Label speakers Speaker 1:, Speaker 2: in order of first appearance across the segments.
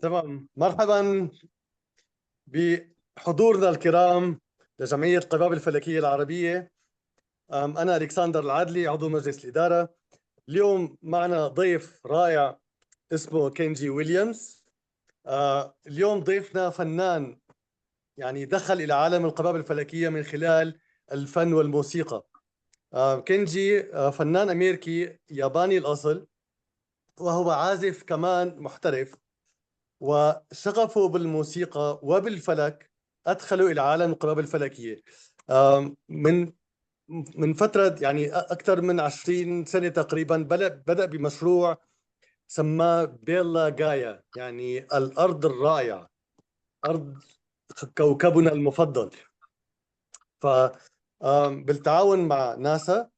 Speaker 1: تمام، مرحبا بحضورنا الكرام لجمعية قباب الفلكية العربية. أنا ألكسندر العادلي، عضو مجلس الإدارة. اليوم معنا ضيف رائع اسمه كنجي ويليامز. اليوم ضيفنا فنان، يعني دخل إلى عالم القباب الفلكية من خلال الفن والموسيقى. كنجي فنان أمريكي ياباني الأصل، وهو عازف كمان محترف، وشغفه بالموسيقى وبالفلك أدخله إلى عالم القباب الفلكية. من فترة، يعني أكثر من 20 سنة تقريبا، بدأ بمشروع سماه بيلا غايا، يعني الأرض الرائعة، أرض كوكبنا المفضل. فبالتعاون مع ناسا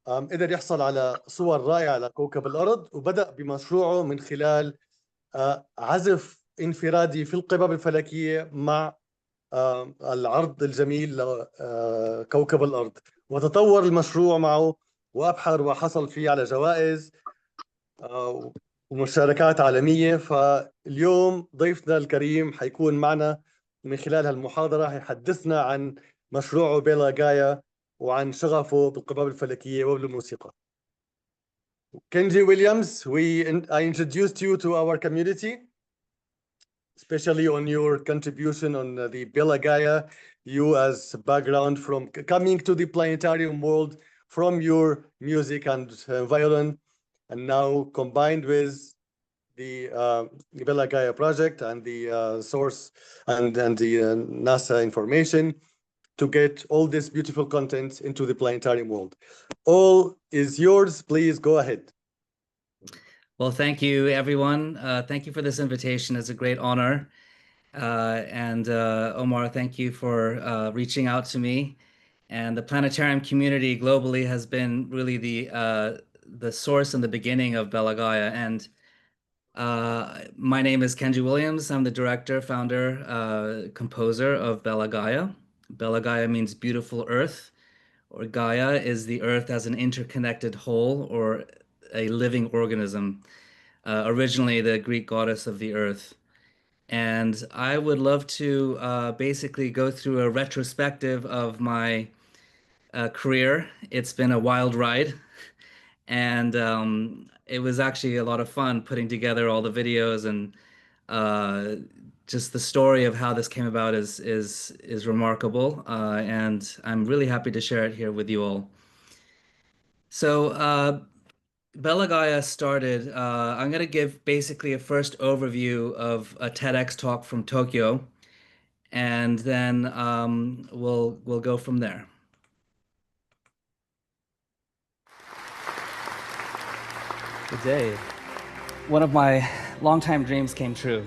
Speaker 1: قدر يحصل على صور رائعة لكوكب الأرض، وبدأ بمشروعه من خلال عزف انفرادي في القباب الفلكية مع العرض الجميل لكوكب الأرض. وتطور المشروع معه وأبحر وحصل فيه على جوائز ومشاركات عالمية. فاليوم ضيفنا الكريم حيكون معنا من خلال هالمحاضرة، حيحدثنا عن مشروعه بيلا غايا وعن شغفه بالقباب الفلكية وبالموسيقى. Kenji Williams, I introduced you to our community, especially on your contribution on the Bella Gaia, you as background from coming to the planetarium world from your music and violin, and now combined with the Bella Gaia project and the source and the NASA information to get all this beautiful content into the planetarium world. All is yours. Please go ahead.
Speaker 2: Well, thank you, everyone. Thank you for this invitation. It's a great honor. And Omar, thank you for reaching out to me. And the planetarium community globally has been really the source and the beginning of Bella Gaia. And my name is Kenji Williams. I'm the director, founder, composer of Bella Gaia. Bella Gaia means beautiful earth, or Gaia is the earth as an interconnected whole or a living organism. Originally the Greek goddess of the earth. And I would love to basically go through a retrospective of my career. It's been a wild ride, and it was actually a lot of fun putting together all the videos, and just the story of how this came about is remarkable, and I'm really happy to share it here with you all. So Bella Gaia started, I'm going to give basically a first overview of a TEDx talk from Tokyo, and then we'll go from there. Good day. One of my longtime dreams came true.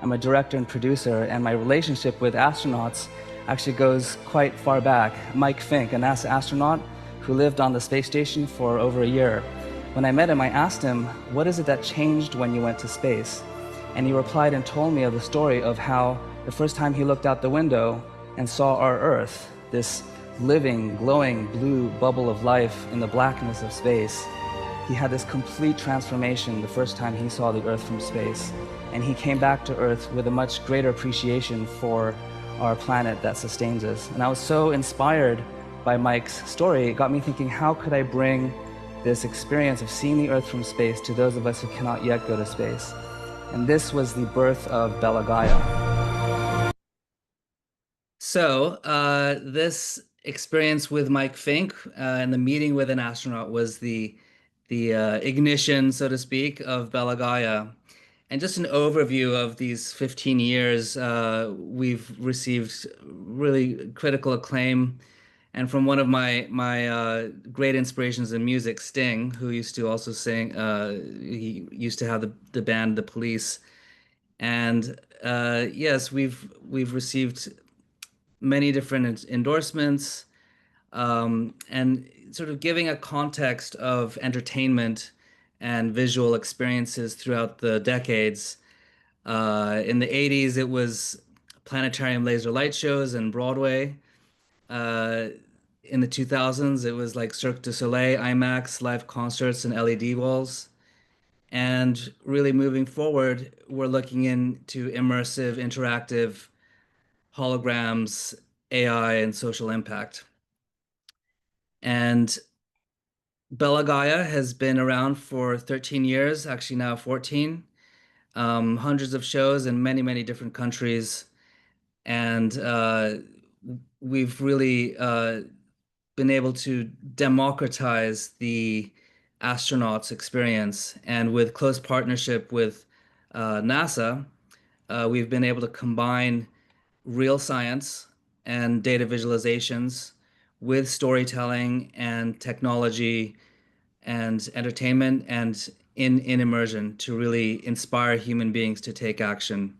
Speaker 2: I'm a director and producer, and my relationship with astronauts actually goes quite far back. Mike Fink, a NASA astronaut who lived on the space station for over a year. When I met him, I asked him, what is it that changed when you went to space? And he replied and told me of the story of how the first time he looked out the window and saw our Earth, this living, glowing blue bubble of life in the blackness of space, he had this complete transformation the first time he saw the Earth from space. And he came back to Earth with a much greater appreciation for our planet that sustains us. And I was so inspired by Mike's story. It got me thinking, how could I bring this experience of seeing the Earth from space to those of us who cannot yet go to space? And this was the birth of Bella Gaia. So this experience with Mike Fink and the meeting with an astronaut was the ignition, so to speak, of Bella Gaia. And just an overview of these 15 years, we've received really critical acclaim. And from one of my great inspirations in music, Sting, who used to also sing, he used to have the band The Police. And yes, we've received many different endorsements, and sort of giving a context of entertainment and visual experiences throughout the decades. In the 80s, it was planetarium laser light shows and Broadway. In the 2000s, it was like Cirque du Soleil, IMAX, live concerts, and LED walls. And really moving forward, we're looking into immersive, interactive holograms, AI, and social impact. And Bella Gaia has been around for 13 years, actually now 14, hundreds of shows in many, many different countries. And we've really been able to democratize the astronauts' experience. And with close partnership with NASA, we've been able to combine real science and data visualizations with storytelling and technology and entertainment and in immersion to really inspire human beings to take action.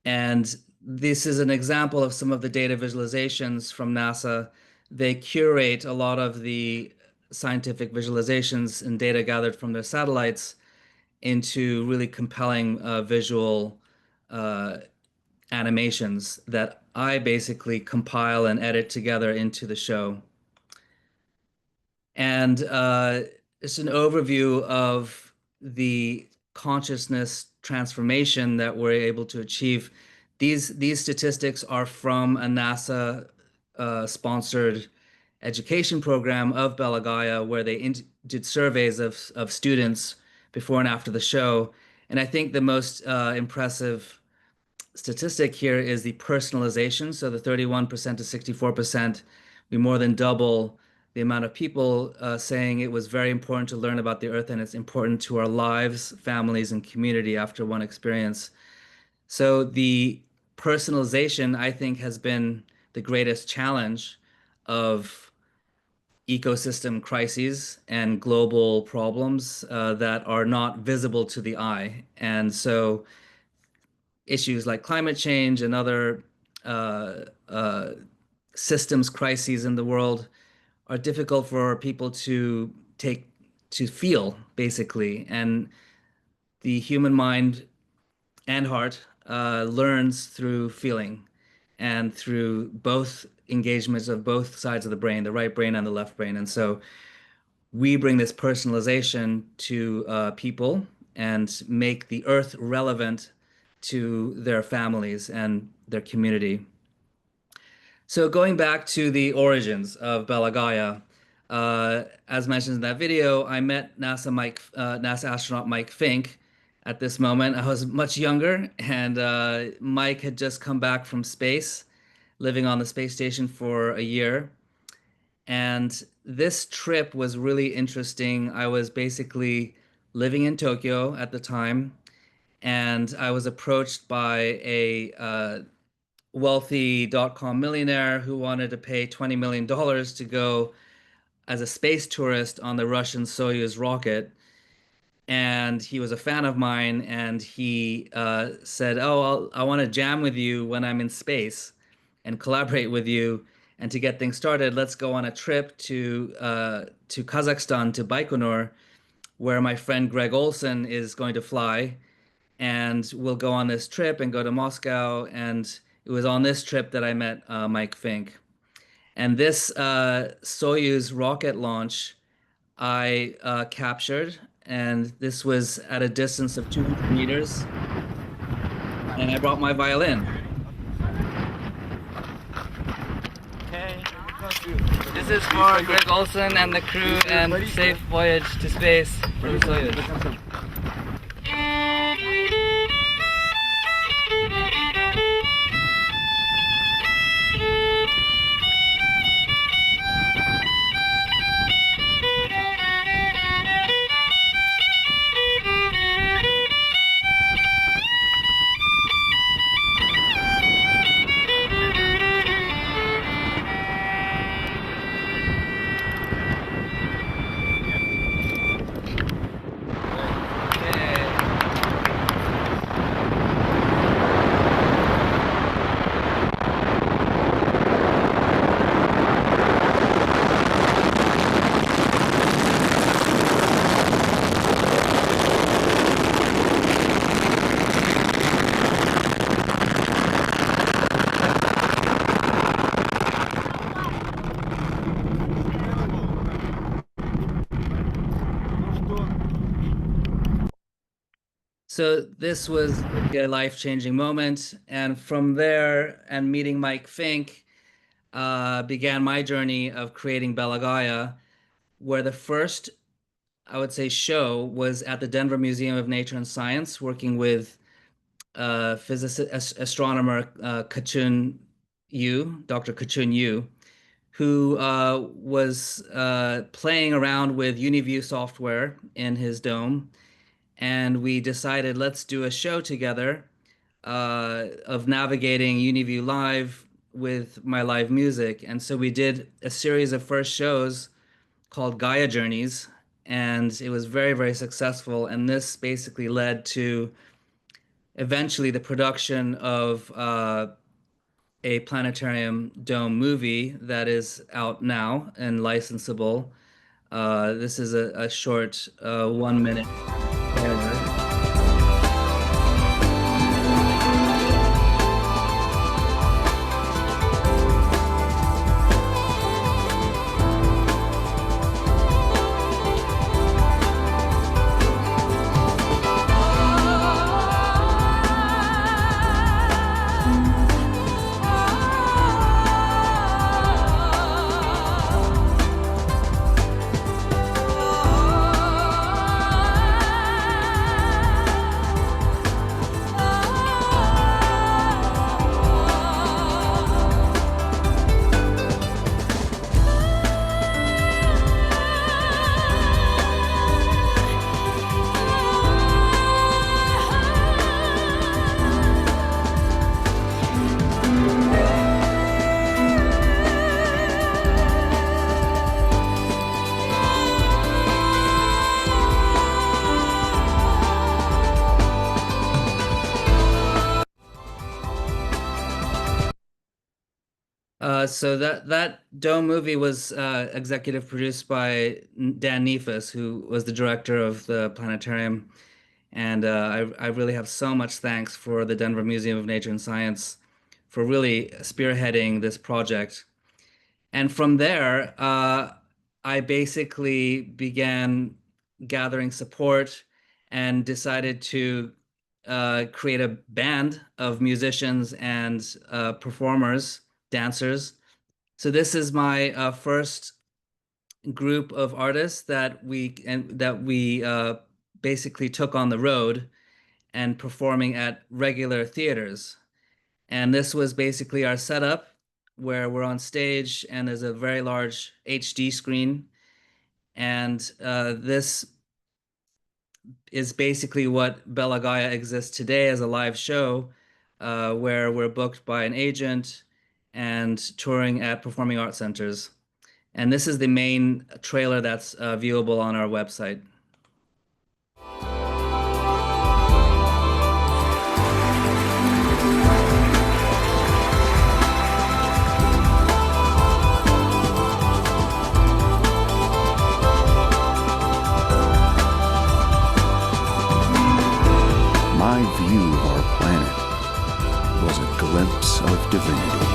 Speaker 2: And this is an example of some of the data visualizations from NASA. They curate a lot of the scientific visualizations and data gathered from their satellites into really compelling visual animations that I basically compile and edit together into the show. And it's an overview of the consciousness transformation that we're able to achieve. These statistics are from a NASA sponsored education program of Bella Gaia, where they did surveys of students before and after the show. And I think the most impressive statistic here is the personalization. So the 31% to 64%, we more than double the amount of people saying it was very important to learn about the Earth and it's important to our lives, families, and community after one experience. So the personalization, I think, has been the greatest challenge of ecosystem crises and global problems that are not visible to the eye. And so issues like climate change and other uh, uh, systems crises in the world are difficult for people to feel, basically. And the human mind and heart learns through feeling and through both engagements of both sides of the brain, the right brain and the left brain. And so we bring this personalization to people and make the earth relevant to their families and their community. So going back to the origins of Bella Gaia, as mentioned in that video, I met NASA astronaut Mike Fink. At this moment, I was much younger, and Mike had just come back from space, living on the space station for a year. And this trip was really interesting. I was basically living in Tokyo at the time, and I was approached by a wealthy dot-com millionaire who wanted to pay $20 million to go as a space tourist on the Russian Soyuz rocket. And he was a fan of mine, and he said, "Oh, I want to jam with you when I'm in space and collaborate with you. And to get things started, let's go on a trip to Kazakhstan, to Baikonur, where my friend Greg Olson is going to fly, and we'll go on this trip and go to Moscow." And it was on this trip that I met Mike Fink. And this Soyuz rocket launch I captured, and this was at a distance of 200 meters. And I brought my violin. This is for Greg Olson and the crew, and safe voyage to space for the Soyuz. So this was a life-changing moment. And from there and meeting Mike Fink, began my journey of creating Bella Gaia, where the first, I would say, show was at the Denver Museum of Nature and Science, working with physicist, astronomer Kachun Yu, Dr. Kachun Yu, who was playing around with UniView software in his dome. And we decided, let's do a show together of navigating UniView Live with my live music. And so we did a series of first shows called Gaia Journeys, and it was very, very successful. And this basically led to eventually the production of a planetarium dome movie that is out now and licensable. This is a short 1 minute trailer. So that Dome movie was executive produced by Dan Nefas, who was the director of the planetarium. And I really have so much thanks for the Denver Museum of Nature and Science for really spearheading this project. And from there, I basically began gathering support and decided to create a band of musicians and performers, dancers. So this is my first group of artists that we basically took on the road and performing at regular theaters. And this was basically our setup, where we're on stage and there's a very large HD screen. And this is basically what Bella Gaia exists today as a live show, where we're booked by an agent and touring at performing arts centers. And this is the main trailer that's viewable on our website.
Speaker 3: My view of our planet was a glimpse of divinity.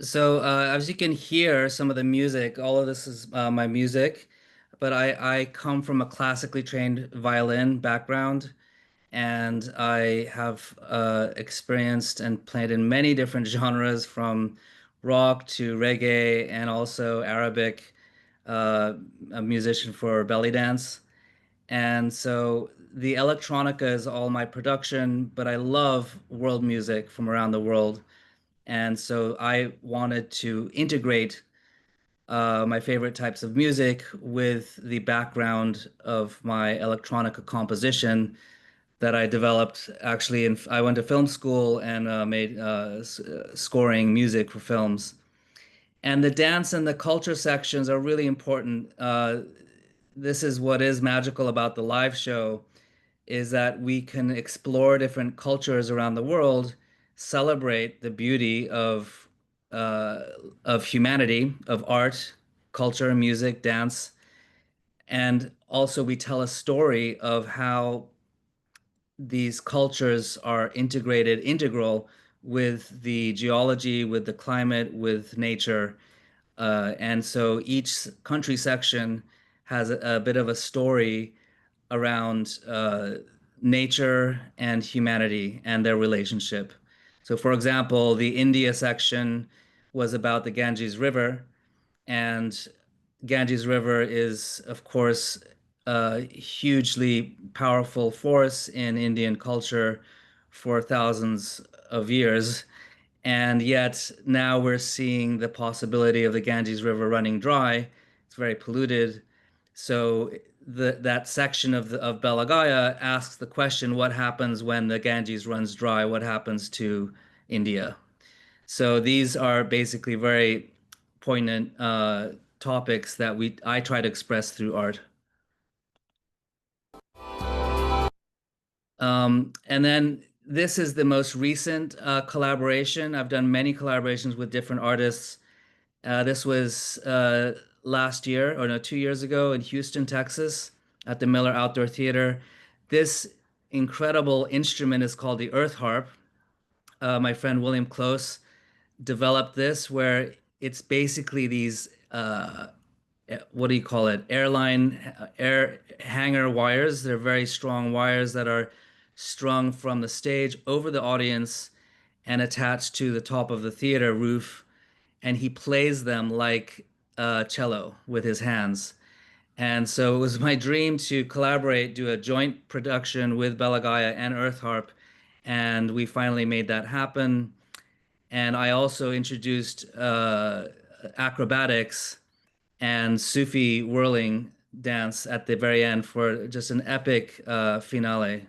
Speaker 2: So as you can hear, some of the music, all of this is my music, but I come from a classically trained violin background, and I have experienced and played in many different genres, from rock to reggae and also Arabic, a musician for belly dance. And so the electronica is all my production, but I love world music from around the world. And so I wanted to integrate my favorite types of music with the background of my electronica composition that I developed actually. I went to film school and made scoring music for films. And the dance and the culture sections are really important. This is what is magical about the live show, is that we can explore different cultures around the world, celebrate the beauty uh, of humanity, of art, culture, music, dance, and also we tell a story of how these cultures are integral with the geology, with the climate, with nature. And so each country section has a bit of a story around nature and humanity and their relationship. So, for example, the India section was about the Ganges River, and Ganges River is, of course, a hugely powerful force in Indian culture for thousands of years. And yet now we're seeing the possibility of the Ganges River running dry. It's very polluted. So that section of Bella Gaya asks the question, what happens when the Ganges runs dry? What happens to India? So these are basically very poignant topics that I try to express through art. And then this is the most recent collaboration. I've done many collaborations with different artists. This was last year, or no, 2 years ago in Houston, Texas, at the Miller Outdoor Theater. This incredible instrument is called the earth harp. My friend William Close developed this, where it's basically these what do you call it? Air hanger wires. They're very strong wires that are strung from the stage over the audience and attached to the top of the theater roof. And he plays them like a cello with his hands. And so it was my dream to collaborate, do a joint production with Bella Gaya and Earth Harp. And we finally made that happen. And I also introduced acrobatics and Sufi whirling dance at the very end for just an epic finale.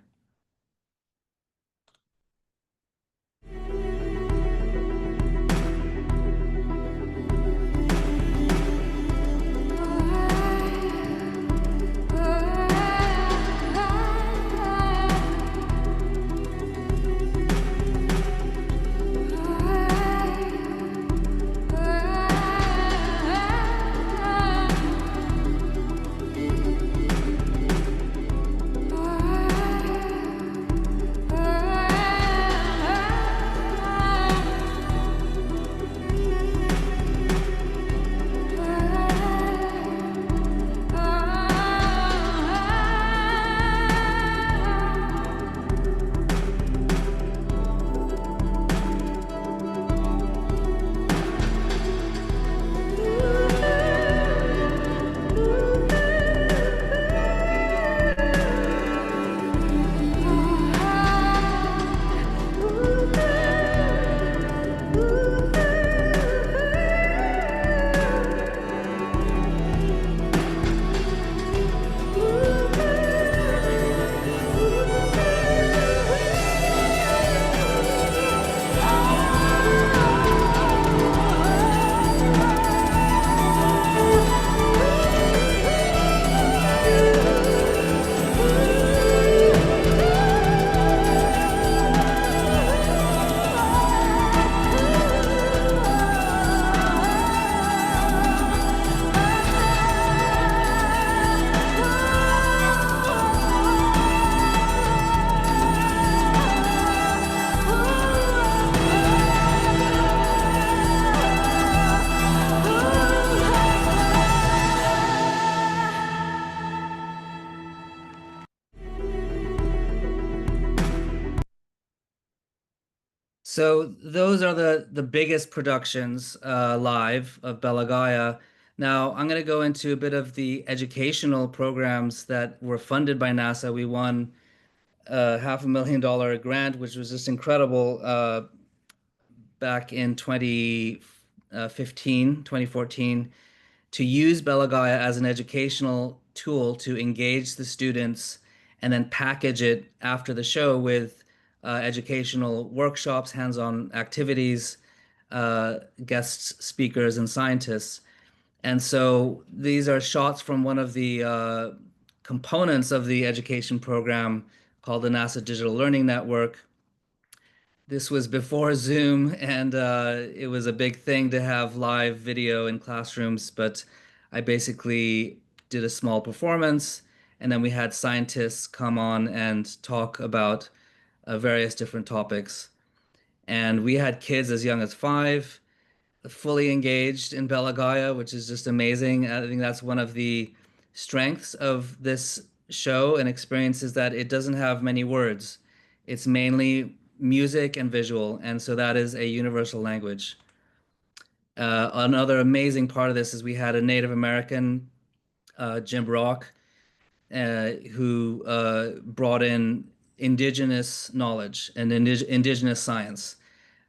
Speaker 2: So those are the biggest productions live of Bella Gaia. Now I'm going to go into a bit of the educational programs that were funded by NASA. We won a $500,000 grant, which was just incredible back in 2014, to use Bella Gaia as an educational tool to engage the students and then package it after the show with educational workshops, hands-on activities, guest speakers, and scientists. And so these are shots from one of the components of the education program called the NASA Digital Learning Network. This was before Zoom, and it was a big thing to have live video in classrooms, but I basically did a small performance, and then we had scientists come on and talk about various different topics. And we had kids as young as 5, fully engaged in Bella Gaia, which is just amazing. I think that's one of the strengths of this show and experience, is that it doesn't have many words. It's mainly music and visual, and so that is a universal language. Another amazing part of this is we had a Native American, Jim Rock, who brought in indigenous knowledge and indigenous science.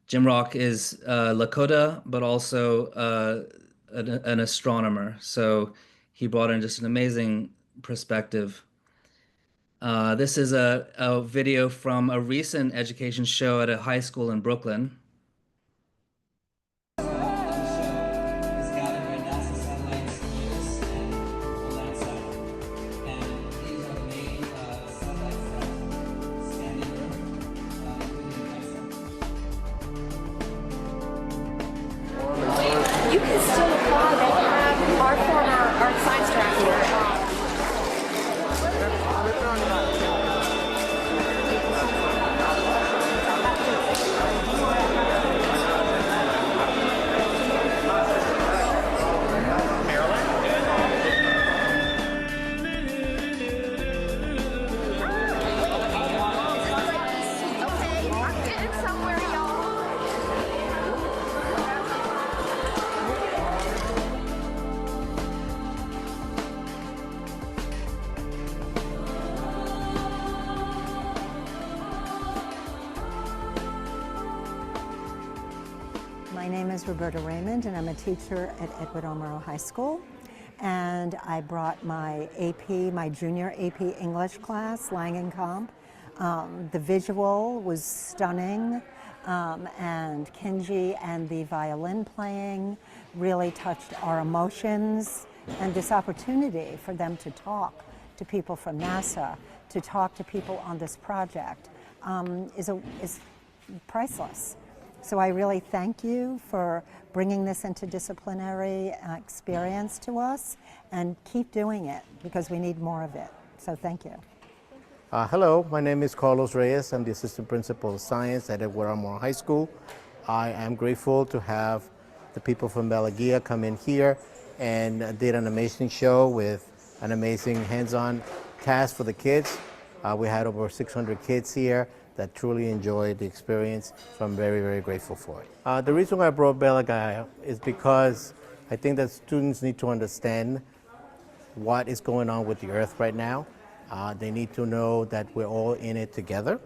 Speaker 2: Jim Rock is Lakota, but also an astronomer. So he brought in just an amazing perspective. This is a video from a recent education show at a high school in Brooklyn.
Speaker 4: You can still apply. They have our former art science director. Okay, I'm getting somewhere, y'all.
Speaker 5: My name is Roberta Raymond, and I'm a teacher at Edward R. Murrow High School. And I brought my AP, my junior AP English class, Lang and Comp. The visual was stunning, and Kenge and the violin playing really touched our emotions. And this opportunity for them to talk to people from NASA, to talk to people on this project, is priceless. So I really thank you for bringing this interdisciplinary experience to us, and keep doing it because we need more of it. So thank you.
Speaker 6: Hello, my name is Carlos Reyes. I'm the Assistant Principal of Science at Edward R. Murrow High School. I am grateful to have the people from Bella Gaia come in here and did an amazing show with an amazing hands-on task for the kids. We had over 600 kids here that truly enjoyed the experience, so I'm very, very grateful for it. The reason why I brought Bella Gaia is because I think that students need to understand what is going on with the Earth right now. They need to know that we're all in it together,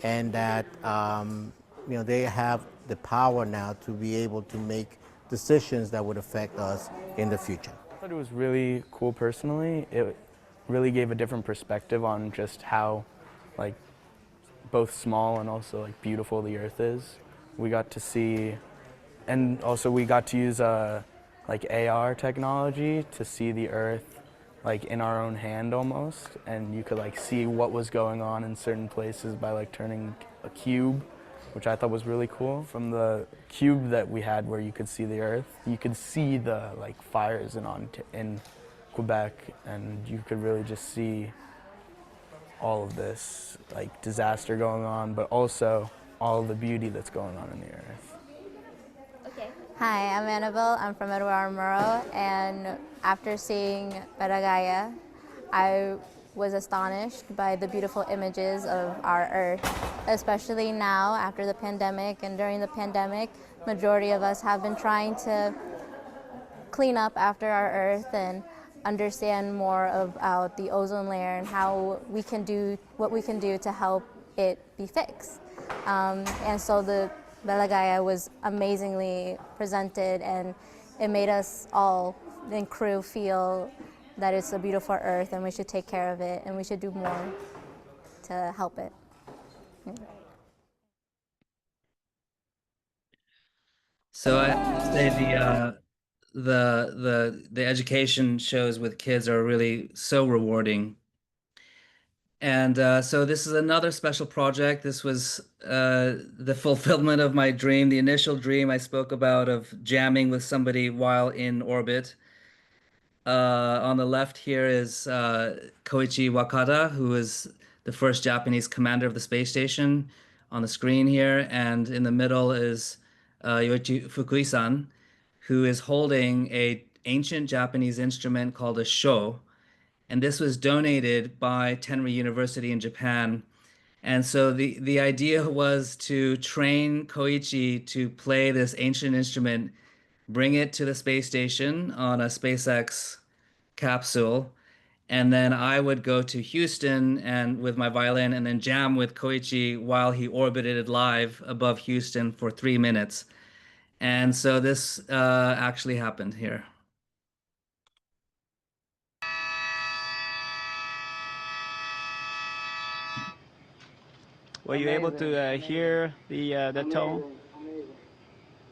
Speaker 6: and that they have the power now to be able to make decisions that would affect us in the future.
Speaker 7: I thought it was really cool personally. It really gave a different perspective on just how both small and also beautiful the Earth is. We got to see, and also we got to use AR technology to see the Earth in our own hand almost, and you could see what was going on in certain places by turning a cube, which I thought was really cool. From the cube that we had where you could see the Earth, you could see the fires in Quebec, and you could really just see all of this disaster going on, but also all of the beauty that's going on in the Earth.
Speaker 4: Okay.
Speaker 8: Hi, I'm Annabelle. I'm from Edward R. Murrow, and after seeing Bella Gaia, I was astonished by the beautiful images of our Earth especially now after the pandemic. And during the pandemic, majority of us have been trying to clean up after our Earth and understand more about the ozone layer and how we can do what we can do to help it be fixed. And so the Bella Gaia was amazingly presented, and it made us all in crew feel that it's a beautiful Earth and we should take care of it and we should do more to help it.
Speaker 2: So I have to say the education shows with kids are really so rewarding. And so this is another special project. This was the fulfillment of my dream, the initial dream I spoke about of jamming with somebody while in orbit. On the left here is Koichi Wakata, who is the first Japanese commander of the space station on the screen here. And in the middle is Yoichi Fukui-san, who is holding a ancient Japanese instrument called a sho. And this was donated by Tenri University in Japan. And so the idea was to train Koichi to play this ancient instrument, bring it to the space station on a SpaceX capsule, and then I would go to Houston and with my violin and then jam with Koichi while he orbited live above Houston for 3 minutes. And so this actually happened here.
Speaker 9: Were you able to hear the tone?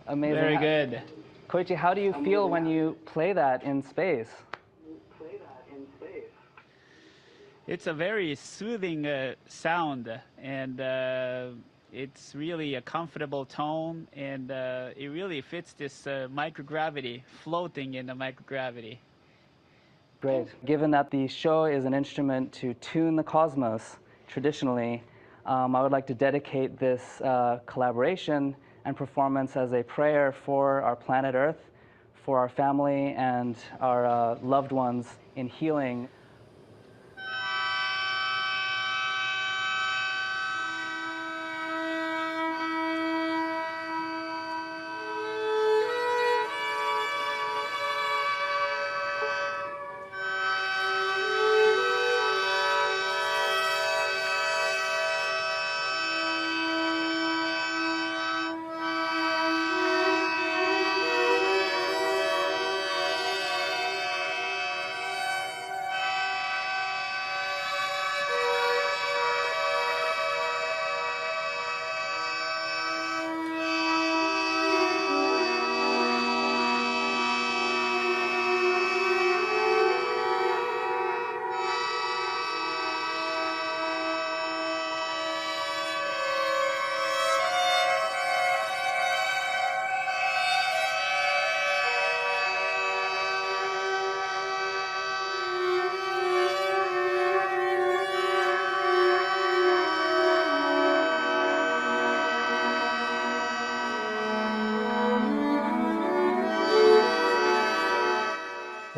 Speaker 10: Amazing.
Speaker 9: Very good.
Speaker 10: Koichi, how do you feel when you play that in space?
Speaker 9: It's a very soothing sound, and it's really a comfortable tone, and it really fits this microgravity, floating in the microgravity.
Speaker 10: Great. Given that the sho is an instrument to tune the cosmos traditionally, I would like to dedicate this collaboration and performance as a prayer for our planet Earth, for our family and our loved ones in healing.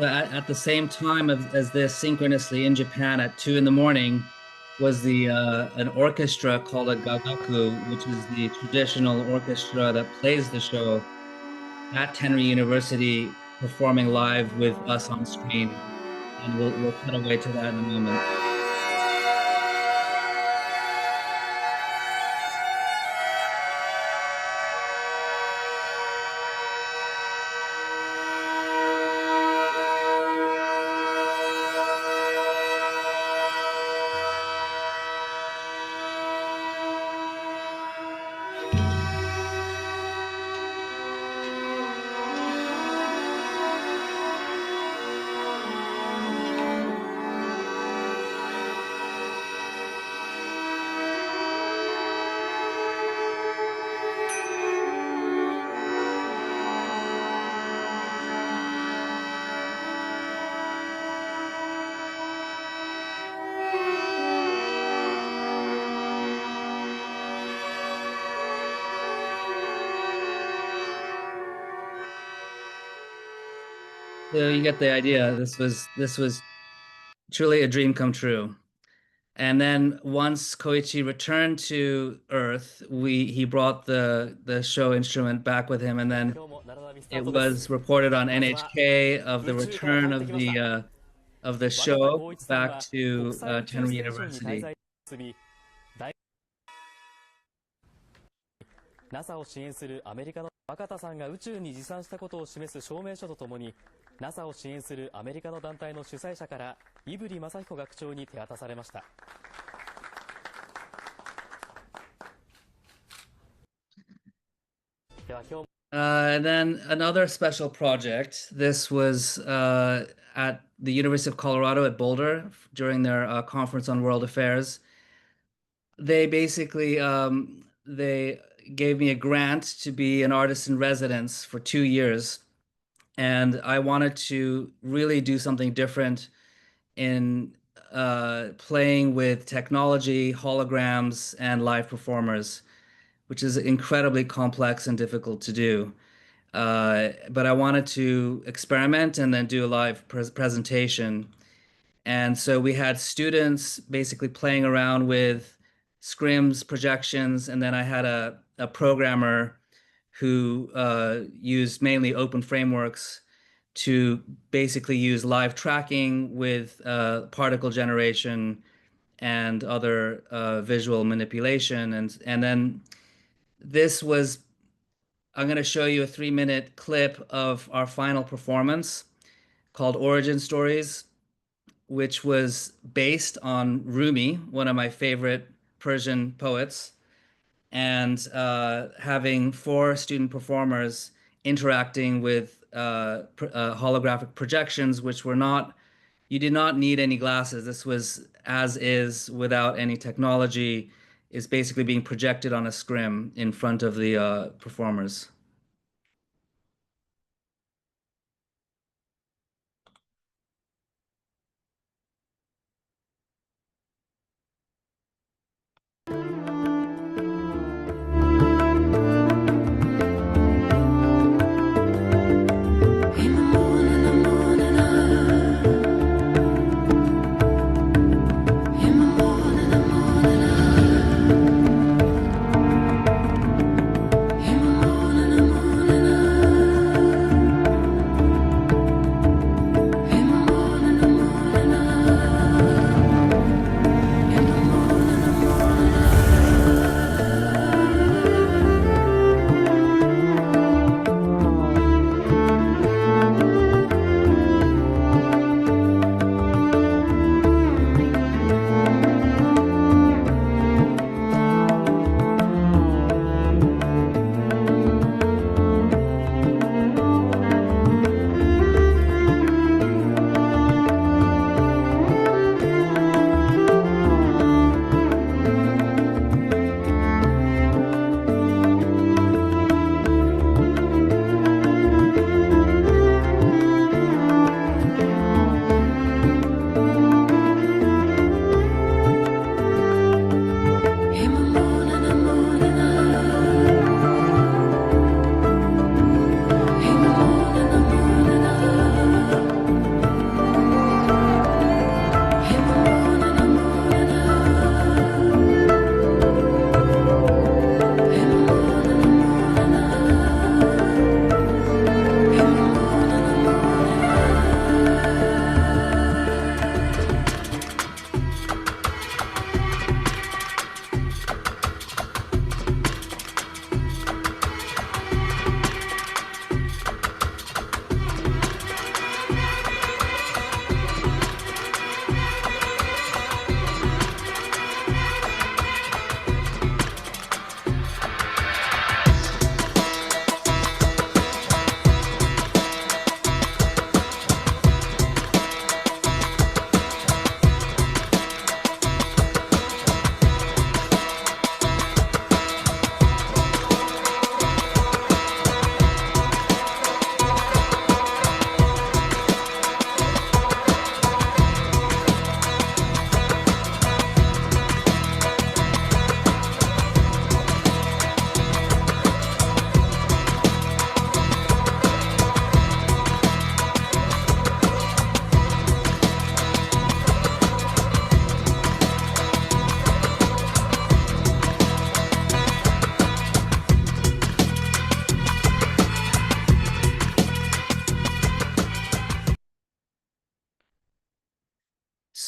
Speaker 2: At the same time as this, synchronously in Japan at 2 in the morning, was the an orchestra called a gagaku, which is the traditional orchestra that plays the show at Tenri University, performing live with us on screen. And we'll cut away to that in a moment. So you get the idea. This was truly a dream come true. And then once Koichi returned to Earth, he brought the show instrument back with him, and then it was reported on NHK of the return of the show back to Tenri University.
Speaker 11: NASA を支援するアメリカの若田さんが宇宙に持参したことを示す証明書とともに NASA を支援するアメリカの団体の主催者から胆振正彦学長に手渡されました。
Speaker 2: Then another special project. This was at the University of Colorado at Boulder during their conference on world affairs. They basically they gave me a grant to be an artist in residence for 2 years. And I wanted to really do something different in playing with technology, holograms, and live performers, which is incredibly complex and difficult to do. But I wanted to experiment and then do a live presentation. And so we had students basically playing around with scrims, projections, and then I had a programmer who used mainly open frameworks to basically use live tracking with particle generation and other visual manipulation. And then this was, I'm going to show you a 3-minute clip of our final performance called Origin Stories, which was based on Rumi, one of my favorite Persian poets, and having 4 student performers interacting with holographic projections, which were not, you did not need any glasses. This was as is, without any technology, is basically being projected on a scrim in front of the performers.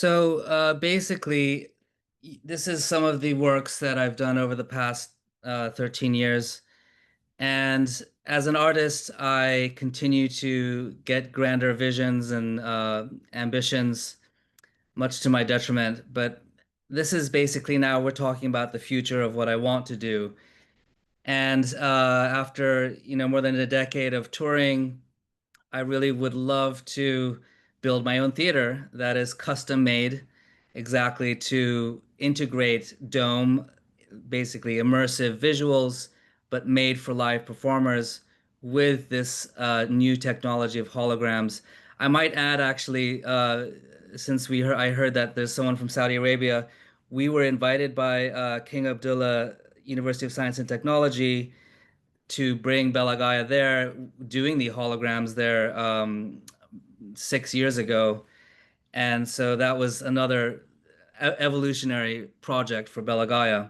Speaker 2: So basically, this is some of the works that I've done over the past 13 years. And as an artist, I continue to get grander visions and ambitions, much to my detriment. But this is basically now we're talking about the future of what I want to do. And after, more than a decade of touring, I really would love to build my own theater that is custom made exactly to integrate dome, basically immersive visuals, but made for live performers with this new technology of holograms. I might add, actually, since I heard that there's someone from Saudi Arabia, we were invited by King Abdullah University of Science and Technology to bring Bella Gaia there, doing the holograms there 6 years ago. And so that was another evolutionary project for Bella Gaia.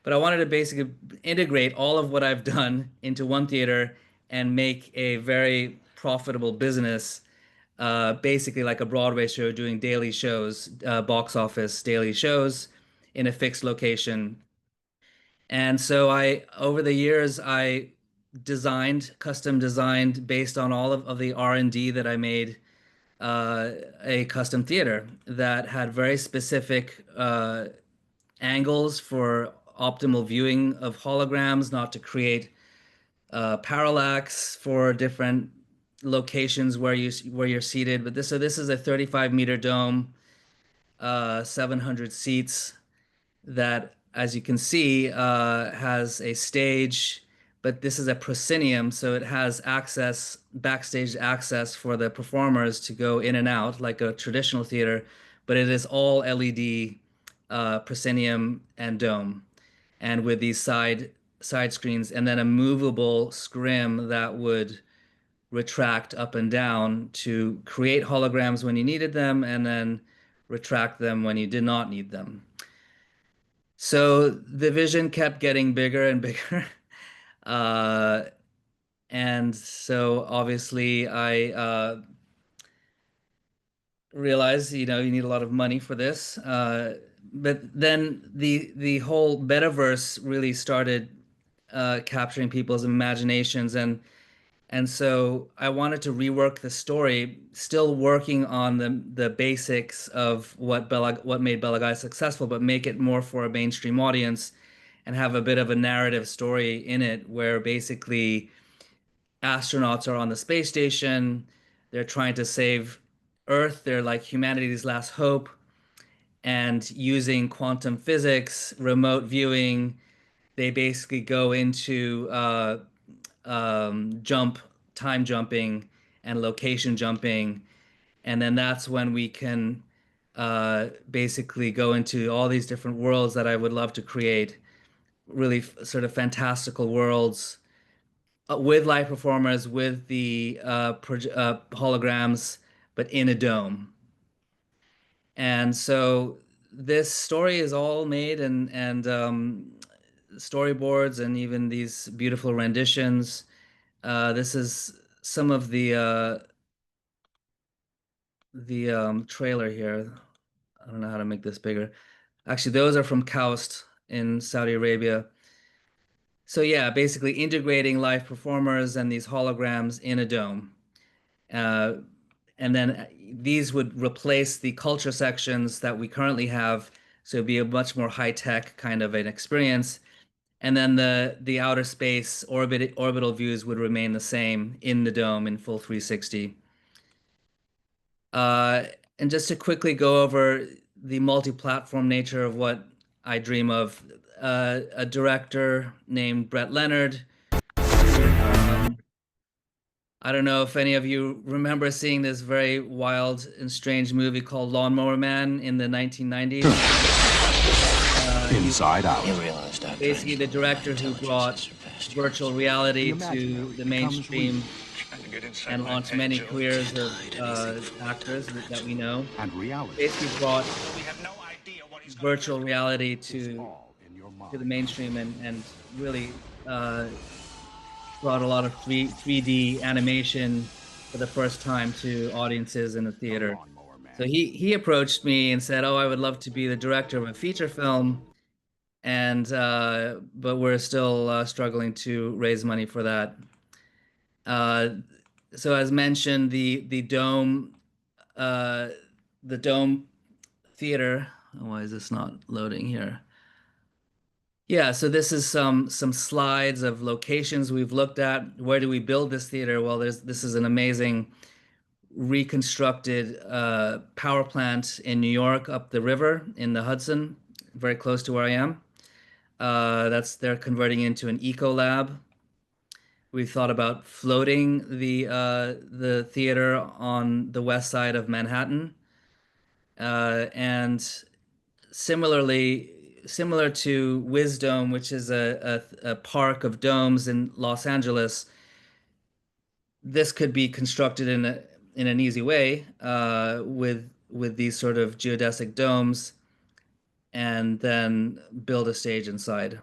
Speaker 2: But I wanted to basically integrate all of what I've done into one theater and make a very profitable business, basically like a Broadway show, doing daily shows, box office daily shows in a fixed location. And so over the years, I custom designed based on all of the R&D that I made, a custom theater that had very specific angles for optimal viewing of holograms, not to create parallax for different locations where you're seated. But this is a 35-meter dome, 700 seats, that, as you can see, has a stage, but this is a proscenium, so it has backstage access for the performers to go in and out like a traditional theater, but it is all LED proscenium and dome, and with these side screens, and then a movable scrim that would retract up and down to create holograms when you needed them, and then retract them when you did not need them. So the vision kept getting bigger and bigger. And so obviously I realized, you need a lot of money for this. But then the whole metaverse really started capturing people's imaginations, and so I wanted to rework the story, still working on the basics of what made Bella Gaia successful, but make it more for a mainstream audience and have a bit of a narrative story in it where basically astronauts are on the space station, they're trying to save Earth, they're like humanity's last hope, and using quantum physics, remote viewing, they basically go into time jumping and location jumping, and then that's when we can basically go into all these different worlds that I would love to create, really sort of fantastical worlds with live performers, with the holograms, but in a dome. And so this story is all made, and storyboards and even these beautiful renditions. This is some of the trailer here. I don't know how to make this bigger. Actually, those are from Kaust in Saudi Arabia. So yeah, basically integrating live performers and these holograms in a dome. And then these would replace the culture sections that we currently have. So it'd be a much more high-tech kind of an experience. And then the outer space orbital views would remain the same in the dome in full 360. And just to quickly go over the multi-platform nature of what I dream of, a director named Brett Leonard. I don't know if any of you remember seeing this very wild and strange movie called Lawnmower Man in the 1990s.
Speaker 3: Inside Out.
Speaker 2: Basically the director who brought virtual reality to the mainstream and launched many careers of actors that we know.
Speaker 3: And reality.
Speaker 2: Basically brought virtual reality to the mainstream and really brought a lot of 3D animation for the first time to audiences in the theater. So he approached me and said, "Oh, I would love to be the director of a feature film," and but we're still struggling to raise money for that. Uh, so as mentioned, uh, the dome theater. Why is this not loading here? Yeah, so this is some slides of locations we've looked at. Where do we build this theater? Well, this is an amazing reconstructed power plant in New York up the river in the Hudson, very close to where I am. They're converting into an eco lab. We've thought about floating the theater on the west side of Manhattan, and similar to Wisdom, which is a park of domes in Los Angeles. This could be constructed in an easy way with these sort of geodesic domes, and then build a stage inside.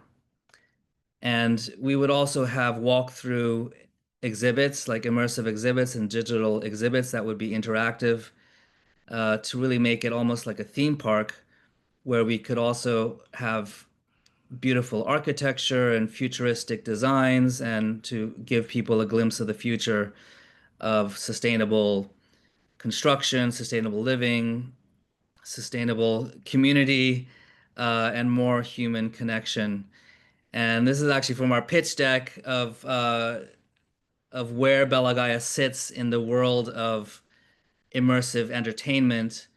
Speaker 2: And we would also have walk-through exhibits, like immersive exhibits and digital exhibits that would be interactive, to really make it almost like a theme park, where we could also have beautiful architecture and futuristic designs, and to give people a glimpse of the future of sustainable construction, sustainable living, sustainable community, and more human connection. And this is actually from our pitch deck of where Bella Gaia sits in the world of immersive entertainment,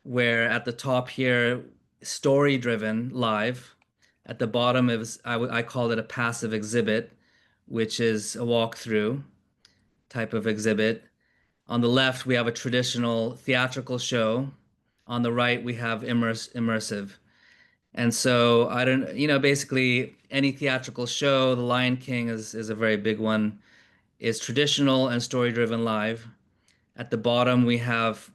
Speaker 2: where at the top here, story-driven live. At the bottom is I called it a passive exhibit, which is a walkthrough type of exhibit. On the left, we have a traditional theatrical show. On the right, we have immersive. And so I don't, basically any theatrical show, The Lion King is a very big one, is traditional and story-driven live. At the bottom, we have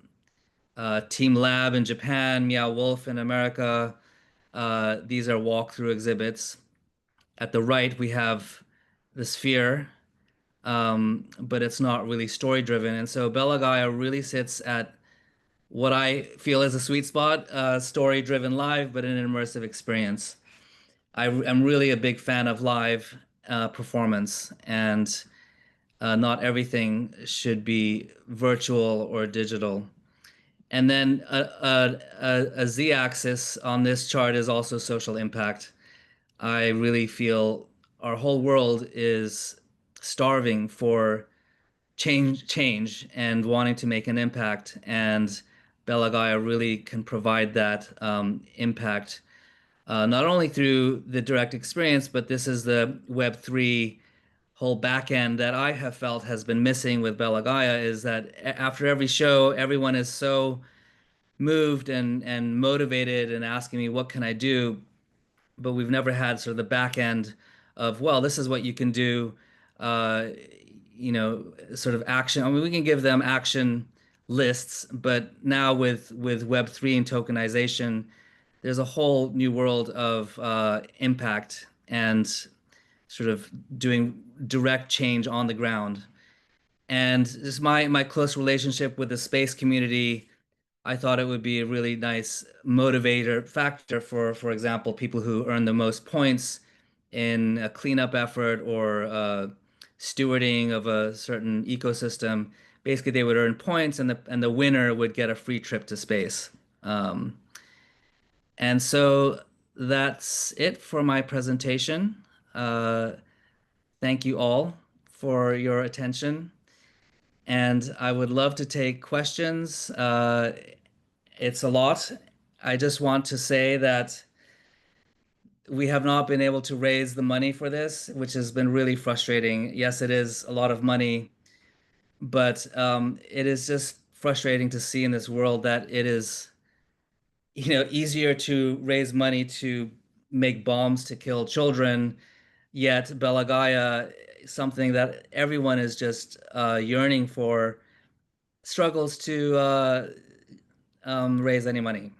Speaker 2: Team Lab in Japan, Meow Wolf in America. These are walkthrough exhibits. At the right, we have the Sphere, but it's not really story-driven. And so Bella Gaia really sits at what I feel is a sweet spot, story-driven live, but in an immersive experience. I'm really a big fan of live performance, and not everything should be virtual or digital. And then a z-axis on this chart is also social impact. I really feel our whole world is starving for change and wanting to make an impact, and Bella Gaia really can provide that impact, not only through the direct experience, but this is the Web3 whole back end that I have felt has been missing with Bella Gaia, is that after every show, everyone is so moved and motivated and asking me, what can I do? But we've never had sort of the back end of, well, this is what you can do, uh, sort of action. I mean, we can give them action lists, but now with Web3 and tokenization, there's a whole new world of impact and sort of doing direct change on the ground. And just my close relationship with the space community, I thought it would be a really nice motivator factor for example, people who earn the most points in a cleanup effort or stewarding of a certain ecosystem. Basically, they would earn points, and the winner would get a free trip to space. And so that's it for my presentation. Thank you all for your attention. And I would love to take questions. It's a lot. I just want to say that we have not been able to raise the money for this, which has been really frustrating. Yes, it is a lot of money, but it is just frustrating to see in this world that it is, easier to raise money to make bombs to kill children, yet Bella Gaia, something that everyone is just yearning for, struggles to raise any money.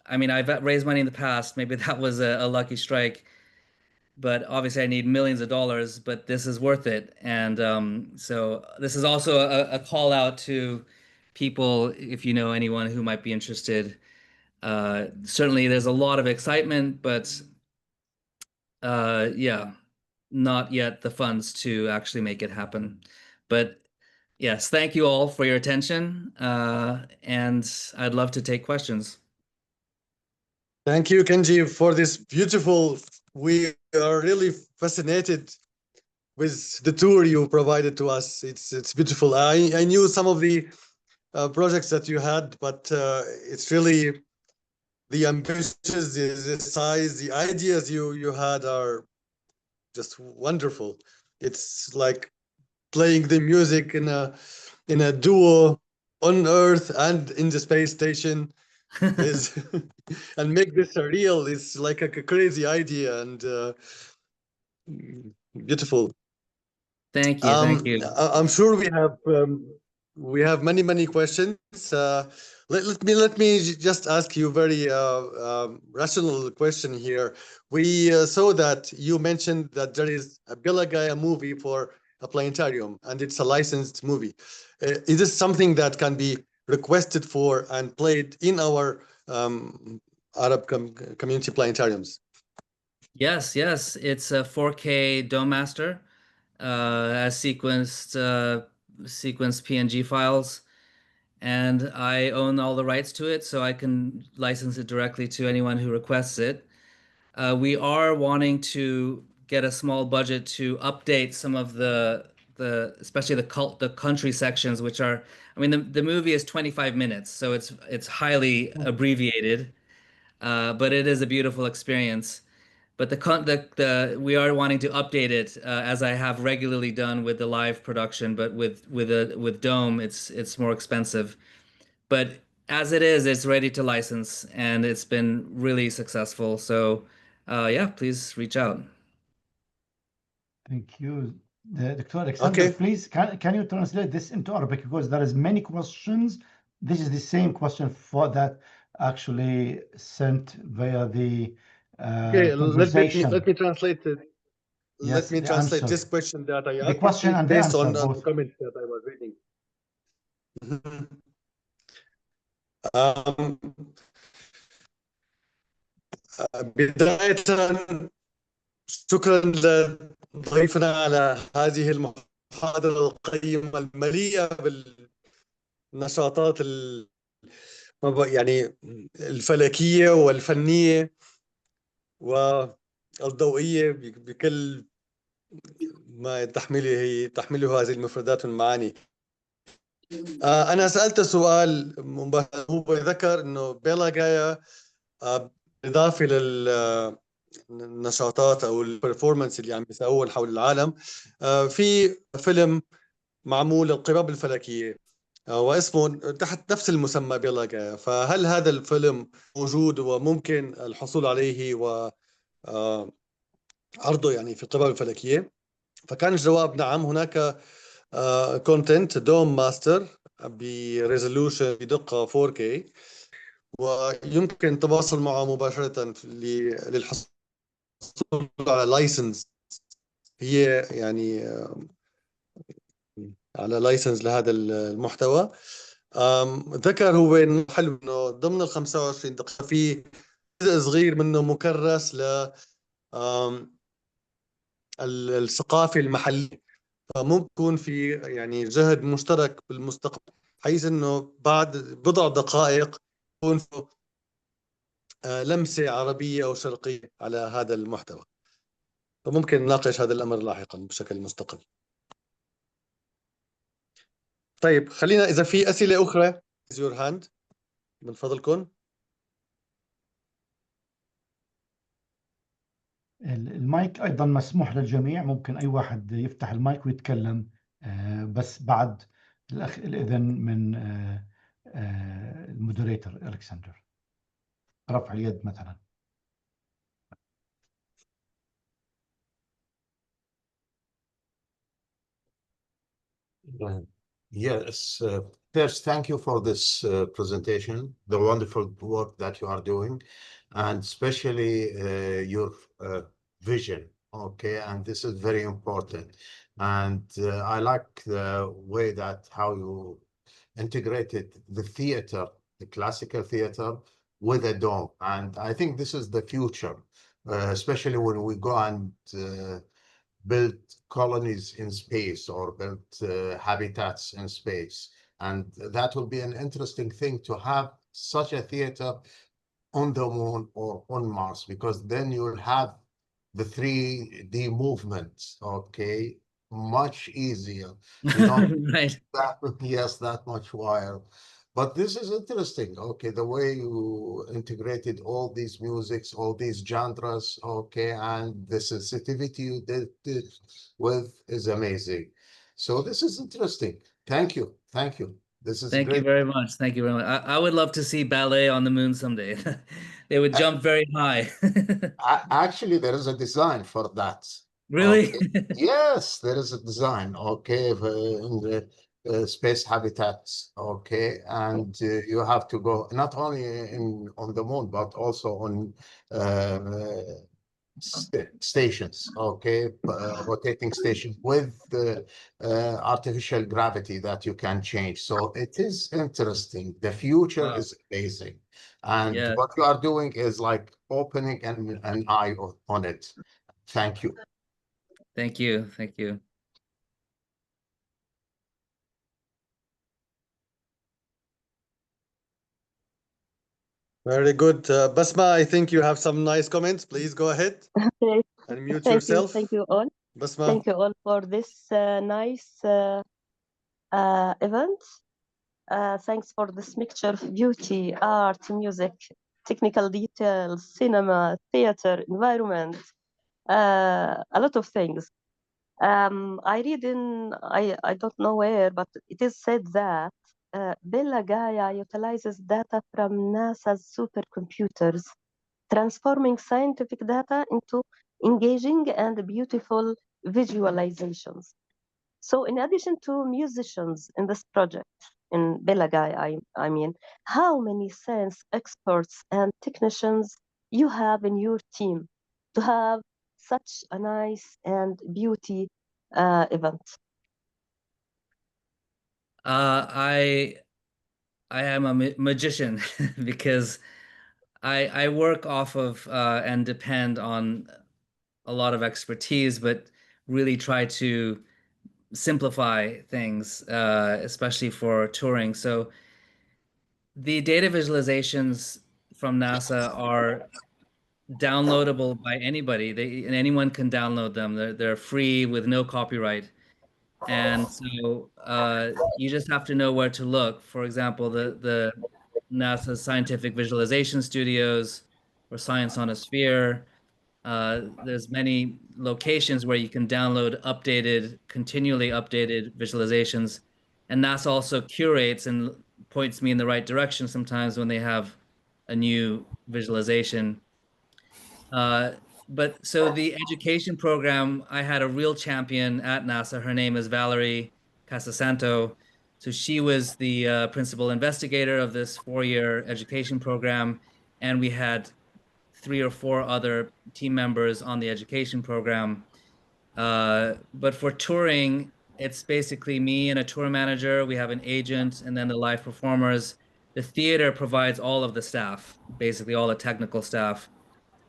Speaker 2: I mean, I've raised money in the past. Maybe that was a lucky strike, but obviously I need millions of dollars, but this is worth it. And so this is also a call out to people, if you know anyone who might be interested. Certainly there's a lot of excitement, but yeah, not yet the funds to actually make it happen. But yes, thank you all for your attention, and I'd love to take questions.
Speaker 1: Thank you, Kenji, for this beautiful. We are really fascinated with the tour you provided to us. It's beautiful. I knew some of the projects that you had, but it's really the ambitions, the size, the ideas you had are just wonderful. It's like playing the music in a duo on Earth and in the space station is and make this a real. It's like a crazy idea and beautiful.
Speaker 2: Thank you. Thank you.
Speaker 1: I'm sure we have many questions. Let me just ask you a very rational question here. We saw that you mentioned that there is a Billa Gaia movie for a planetarium, and it's a licensed movie. Is this something that can be requested for and played in our Arab community planetariums?
Speaker 2: Yes, yes, it's a 4K Dome Master, as sequenced PNG files, and I own all the rights to it, so I can license it directly to anyone who requests it. We are wanting to get a small budget to update some of the especially the country sections, which are, I mean, the movie is 25 minutes, so it's highly abbreviated, but it is a beautiful experience. But we are wanting to update it as I have regularly done with the live production, but with Dome, it's more expensive. But as it is, it's ready to license, and it's been really successful. So, yeah, please reach out.
Speaker 12: Thank you. Dr. Alexander, please, can you translate this into Arabic? Because there is many questions. This is the same question for that actually sent via the conversation.
Speaker 1: Let me translate it.
Speaker 12: Yes,
Speaker 1: Let me translate
Speaker 12: answer.
Speaker 1: this question that I asked.
Speaker 12: The question and the
Speaker 1: based
Speaker 12: answer,
Speaker 1: on the
Speaker 12: both.
Speaker 1: comments that I was reading. بداية شكرا لضيفنا على هذه المحاضرة القيمة المليئة بالنشاطات يعني الفلكية والفنية والضوئية بكل ما تحمله هذه المفردات والمعاني. أنا سألت سؤال مباشر. هو ذكر إنه بيلا غايا إضافة للنشاطات أو البرفورمانس اللي عم يسووها حول العالم، في فيلم معمول القبة الفلكية واسمه تحت نفس المسمى بيلا غايا. فهل هذا الفيلم موجود وممكن الحصول عليه وعرضه يعني في القبة الفلكية؟ فكان الجواب نعم. هناك كونتنت دوم ماستر بريزولوشن بدقة 4K، ويمكن التواصل معه مباشرة للحصول على لايسنس. هي يعني على لايسنس لهذا المحتوى. ذكر هو انه حلو انه ضمن ال 25 دقيقة في جزء صغير منه مكرس ل الثقافة المحلية. فممكن يكون في يعني جهد مشترك بالمستقبل، حيث انه بعد بضع دقائق يكون لمسة عربية او شرقية على هذا المحتوى. فممكن نناقش هذا الامر لاحقا بشكل مستقل. طيب خلينا اذا في اسئلة اخرى raise your hand من فضلكم.
Speaker 12: المايك أيضا مسموح للجميع، ممكن أي واحد يفتح المايك ويتكلم، بس بعد الإذن من المودريتور ألكسندر. رفع اليد مثلا.
Speaker 13: Yes, first, thank you for this presentation, the wonderful work that you are doing, and especially your vision, okay? And this is very important. And I like the way that how you integrated the theater, the classical theater, with a dome. And I think this is the future, especially when we go and build colonies in space or build habitats in space. And that will be an interesting thing to have such a theater on the moon or on Mars, because then you'll have the 3D movement, okay, much easier. You don't
Speaker 2: Right.
Speaker 13: that much wire. But this is interesting, okay, the way you integrated all these musics, all these genres, okay, and the sensitivity you did with is amazing. So this is interesting. Thank you. Thank you. This is
Speaker 2: Thank you
Speaker 13: great.
Speaker 2: very much. Thank you very much. I would love to see ballet on the moon someday. They would jump very high.
Speaker 13: Actually, there is a design for that.
Speaker 2: Really?
Speaker 13: Okay. Yes, there is a design, okay, in the space habitats, okay, and you have to go not only on the moon, but also on stations, okay, rotating stations with artificial gravity that you can change. So it is interesting. The future
Speaker 2: Wow.
Speaker 13: is amazing. And
Speaker 2: Yeah.
Speaker 13: what you are doing is like opening an eye on it. Thank you.
Speaker 2: Thank you. Thank you.
Speaker 1: Very good. Basma, I think you have some nice comments. Please go ahead
Speaker 14: Okay.
Speaker 1: and mute
Speaker 14: Thank
Speaker 1: yourself.
Speaker 14: Thank you all.
Speaker 1: Basma.
Speaker 14: Thank you all for this nice event. Thanks for this mixture of beauty, art, music, technical details, cinema, theater, environment, a lot of things. I read I don't know where, but it is said that Bella Gaia utilizes data from NASA's supercomputers, transforming scientific data into engaging and beautiful visualizations. So in addition to musicians in this project, in Bella Gaia, I mean, how many science experts and technicians you have in your team to have such a nice and beauty event?
Speaker 2: I am a magician because I work off of and depend on a lot of expertise, but really try to simplify things, especially for touring. So the data visualizations from NASA are downloadable by anybody. And anyone can download them. They're free with no copyright. And so you just have to know where to look. For example, the NASA Scientific Visualization Studios or Science on a Sphere. There's many locations where you can download continually updated visualizations. And NASA also curates and points me in the right direction sometimes when they have a new visualization. But so the education program, I had a real champion at NASA. Her name is Valerie Casasanto. So she was the principal investigator of this 4-year education program. And we had 3 or 4 other team members on the education program. But for touring, it's basically me and a tour manager. We have an agent and then the live performers. The theater provides all of the staff, basically all the technical staff.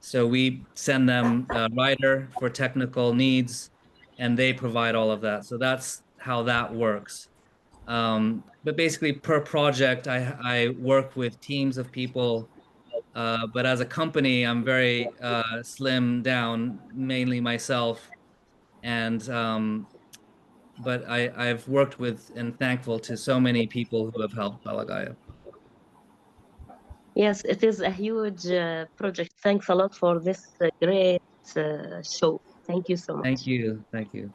Speaker 2: So we send them a writer for technical needs, and they provide all of that. So that's how that works. But basically, per project, I work with teams of people. But as a company, I'm very slim down, mainly myself. And but I've worked with and thankful to so many people who have helped Bella Gaia.
Speaker 14: Yes, it is a huge project. Thanks a lot for this great show. Thank you so much.
Speaker 2: Thank you. Thank you.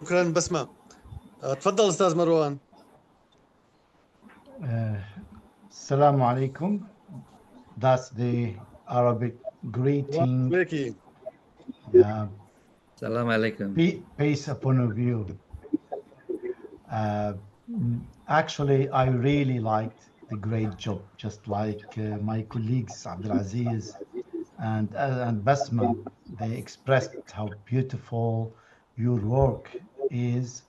Speaker 1: شكرا بسمة. تفضل أستاذ مروان.
Speaker 12: Assalamu alaikum. That's the Arabic greeting. Yeah.
Speaker 2: Salam alaikum.
Speaker 12: Peace upon you. Actually, I really liked the great job, just like my colleagues Abdulaziz and Basma. They expressed how beautiful your work is,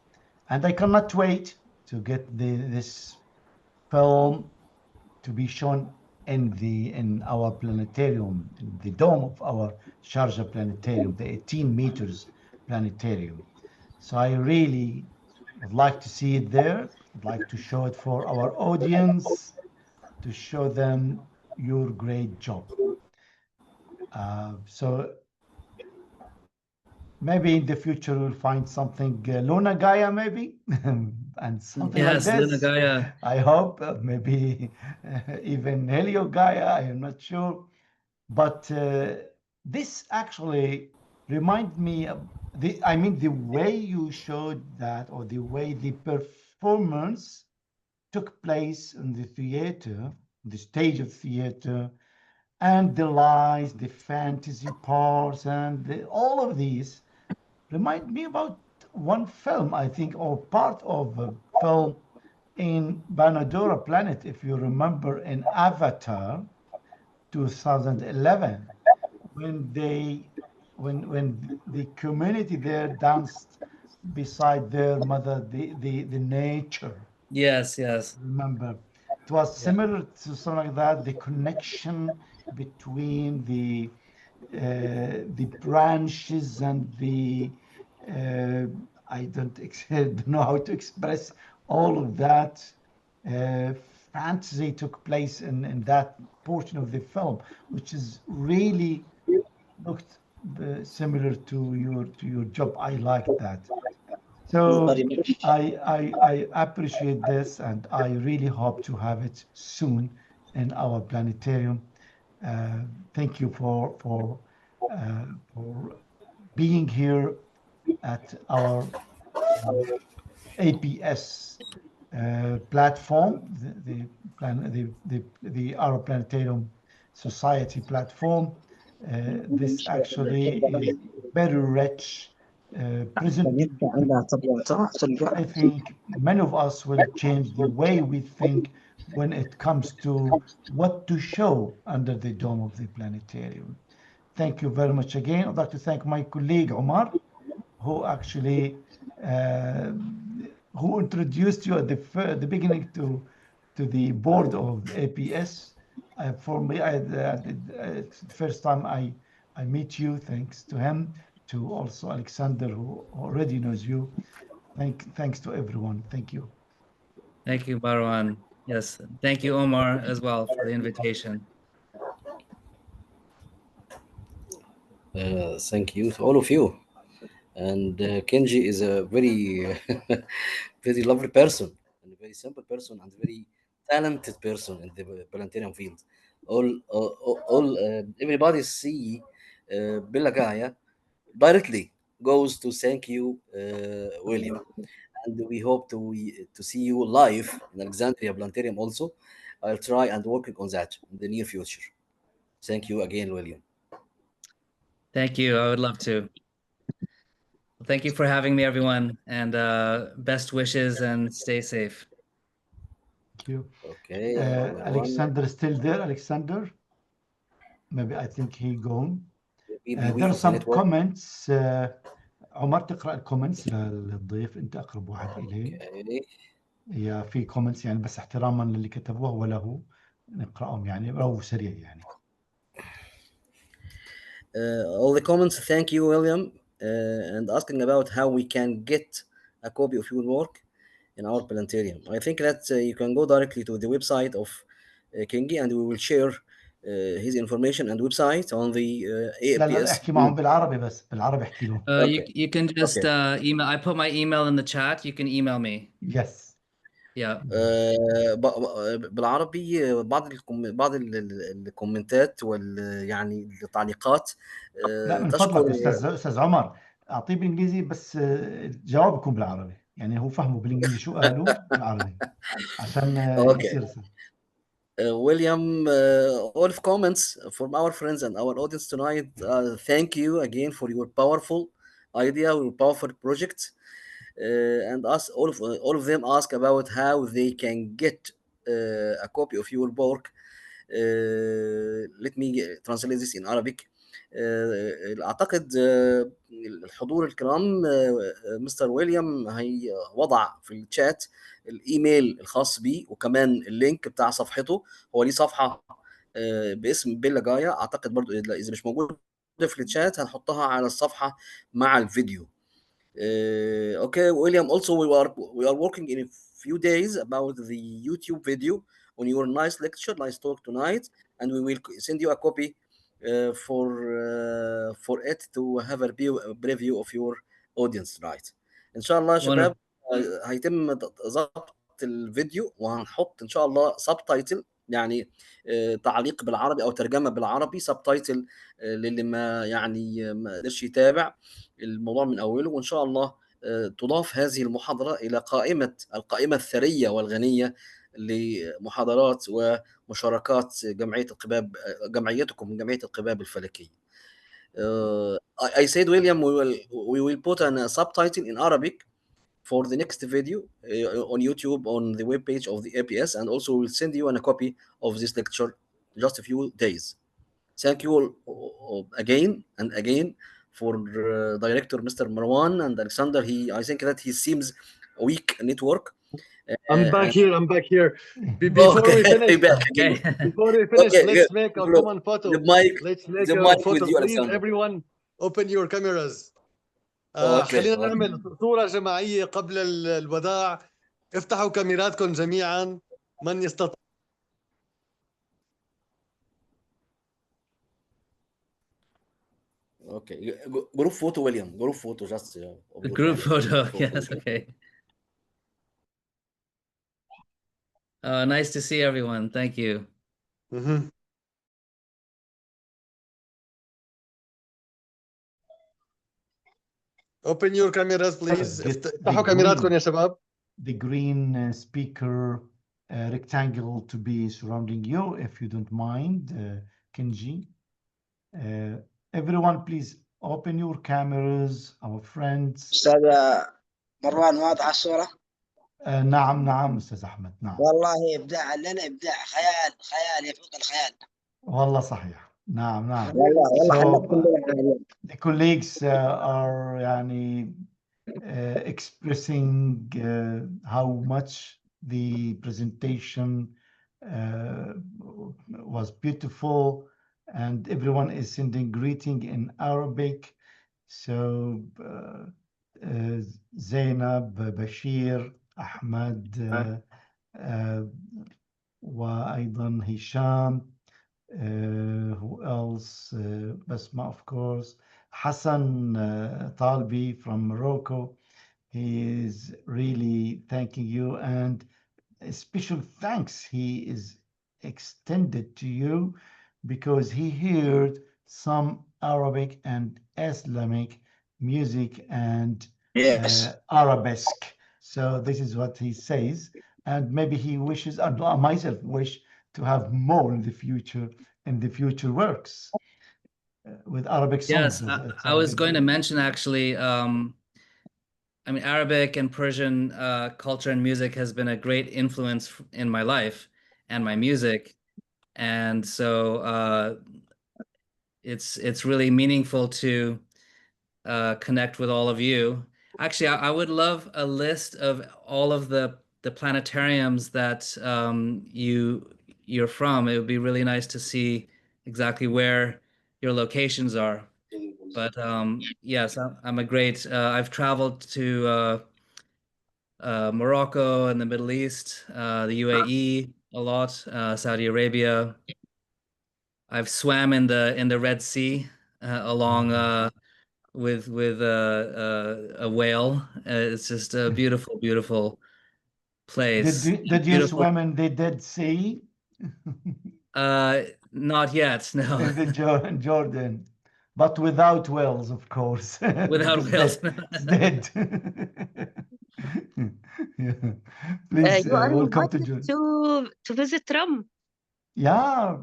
Speaker 12: and I cannot wait to get this film to be shown in our planetarium, in the dome of our Sharjah planetarium, the 18 meters planetarium. So I really would like to see it there. I'd like to show it for our audience, to show them your great job. So maybe in the future we'll find something Luna Gaia maybe and something like
Speaker 2: Yes, Luna
Speaker 12: this.
Speaker 2: Gaia.
Speaker 12: I hope maybe even Helio Gaia, I am not sure. But this actually remind me of the way you showed that, or the way the performance took place in the theater, the stage of theater, and the lies, the fantasy parts, and all of these remind me about one film, I think, or part of a film in Banadora Planet, if you remember, in Avatar 2011, when the community there danced beside their mother, the nature.
Speaker 2: Yes, yes.
Speaker 12: Remember, it was similar to something like that. The connection between the branches and the I don't know how to express all of that fantasy took place in that portion of the film, which is really looked similar to your job. I like that. So I appreciate this, and I really hope to have it soon in our planetarium. Thank you for being here at our APS platform, the Arab Planetarium Society platform. This actually is very rich present. I think many of us will change the way we think when it comes to what to show under the dome of the planetarium. Thank you very much again. I'd like to thank my colleague Omar, who actually who introduced you at the beginning to the board of APS. For me, it's the first time I meet you. Thanks to him, to also Alexander, who already knows you. Thanks to everyone. Thank you.
Speaker 2: Thank you, Marwan. Yes, thank you, Omar, as well, for the invitation.
Speaker 15: Thank you to all of you. And Kenji is a very, very lovely person, and a very simple person, and very talented person in the planetarium field. Everybody see Bella Gaia directly goes to thank you, William, and we hope to see you live in Alexandria Planetarium also. I'll try and working on that in the near future. Thank you again, William.
Speaker 2: Thank you. I would love to. Thank you for having me, everyone, and best wishes and stay safe.
Speaker 12: Thank you.
Speaker 15: Okay.
Speaker 12: Alexander is still there. Alexander? Maybe I think he gone.
Speaker 15: Maybe
Speaker 12: There are some
Speaker 15: network.
Speaker 12: comments. عمر تقرأ الكومنتس للضيف، أنت أقرب واحد إليه. يا في كومنتس يعني بس احتراما للي كتبوه وله نقرأهم يعني أو سريع يعني.
Speaker 15: All the comments, thank you, William, and asking about how we can get a copy of your work in our planetarium. I think that you can go directly to the website of Kenge, and we will share his information and website on the APS.
Speaker 12: لا لا احكي معهم بالعربي، بس بالعربي احكي لهم.
Speaker 2: You can just email. I put my email in the chat. You can email me.
Speaker 12: Yes.
Speaker 2: Yeah.
Speaker 15: بالعربي بعض الكومنتات يعني التعليقات.
Speaker 12: لا من فضلك استاذ عمر اعطيه بالانجليزي بس الجواب يكون بالعربي، يعني هو فهمه بالانجليزي شو قالوا بالعربي عشان يصير سهل.
Speaker 15: William, all of comments from our friends and our audience tonight. Thank you again for your powerful idea, your powerful project, and all of them ask about how they can get a copy of your work. Let me translate this in Arabic. اعتقد الحضور الكرام مستر ويليام هي وضع في الشات الايميل الخاص بيه وكمان اللينك بتاع صفحته. هو ليه صفحه باسم بيلا غايا، اعتقد برضو اذا مش موجود في الشات هنحطها على الصفحه مع الفيديو. Okay, William, also we are working in a few days about the YouTube video on your nice lecture, nice talk tonight, and we will send you a copy for it to have a preview of your audience tonight. إن شاء الله يا شباب هيتم ضبط الفيديو وهنحط إن شاء الله سبتايتل، يعني تعليق بالعربي او ترجمه بالعربي، سبتايتل للي ما قدرش يتابع الموضوع من اوله. وان شاء الله تضاف هذه المحاضره الى القائمه الثريه والغنيه لمحاضرات ومشاركات جمعيتكم جمعيه القباب الفلكيه. I said, William, we will put a subtitle in Arabic for the next video on YouTube on the webpage of the APS, and also we'll send you a copy of this lecture just a few days. Thank you all again and again for Director Mr. Marwan and Alexander. I think that he seems weak network.
Speaker 1: I'm back here. Before we finish, let's make a common photo. Let's make a photo. Please, everyone, open your cameras. خلينا نعمل صورة جماعية قبل الوداع. افتحوا كاميراتكم جميعا من يستطيع.
Speaker 15: Okay, group photo, William. Group photo, just
Speaker 2: the group photo. Yes, okay. Nice to see everyone. Thank you.
Speaker 1: Open your cameras, please. افتحوا كاميراتكم يا شباب.
Speaker 12: The green speaker rectangle to be surrounding you, if you don't mind, Kenji. Everyone, please open your cameras, our friends.
Speaker 16: أستاذ مروان واضحة الصورة؟
Speaker 12: نعم أستاذ أحمد، نعم.
Speaker 16: والله إبداع لنا، إبداع، خيال يفوق الخيال.
Speaker 12: والله صحيح. نعم.
Speaker 16: والله
Speaker 12: the colleagues are expressing how much the presentation was beautiful, and everyone is sending greeting in Arabic. So Zainab, Bashir, Ahmad, وأيضا هشام, who else? Basma, of course. Hassan Talbi from Morocco. He is really thanking you, and a special thanks he is extended to you because he heard some Arabic and Islamic music and arabesque. So this is what he says, and maybe he wishes, and I myself wish, to have more in the future works with Arabic songs.
Speaker 2: Yes, I was going to mention actually, Arabic and Persian culture and music has been a great influence in my life and my music. And so it's really meaningful to connect with all of you. Actually, I would love a list of all of the planetariums that you're from. It would be really nice to see exactly where your locations are. But yes, I've traveled to Morocco and the Middle East, the UAE a lot, Saudi Arabia. I've swam in the Red Sea along with a whale. It's just a beautiful place.
Speaker 12: Did you swim in the Dead Sea?
Speaker 2: Not yet, no.
Speaker 12: In the Jordan, but without whales, of course.
Speaker 2: Without whales.
Speaker 12: It's dead. Please,
Speaker 14: you are
Speaker 12: welcome
Speaker 14: to visit Rum.
Speaker 12: Yeah,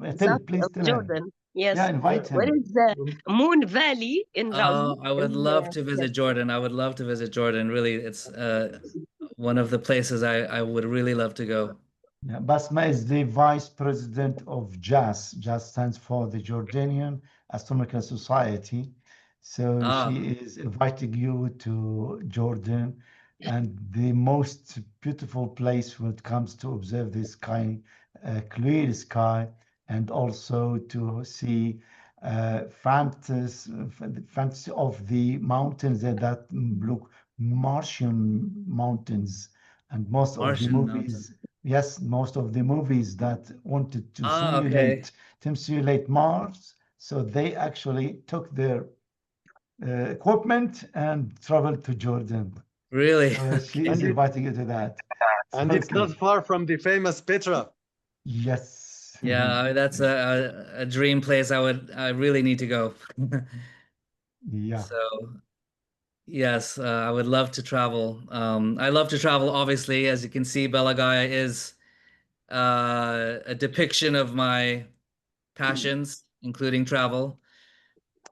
Speaker 12: please tell
Speaker 14: Jordan. Yes.
Speaker 12: Yeah, invite him.
Speaker 14: Where is the Moon Valley in Rum?
Speaker 2: I would love to visit Jordan. I would love to visit Jordan. Really, it's one of the places I would really love to go.
Speaker 12: Yeah, Basma is the vice president of JAS. JAS stands for the Jordanian Astronomical Society. So she is inviting you to Jordan, and the most beautiful place when it comes to observe this kind clear sky, and also to see fantasy of the mountains that look Martian mountains, and most of the movies. Yes, most of the movies that wanted to simulate Mars, so they actually took their equipment and traveled to Jordan.
Speaker 2: Really?
Speaker 12: So she is inviting you to that.
Speaker 1: And it's not far from the famous Petra.
Speaker 12: Yes.
Speaker 2: Yeah, I mean, that's a dream place. I really need to go.
Speaker 12: Yeah.
Speaker 2: So yes, I would love to travel. I love to travel, obviously. As you can see, Bella Gaia is a depiction of my passions, including travel.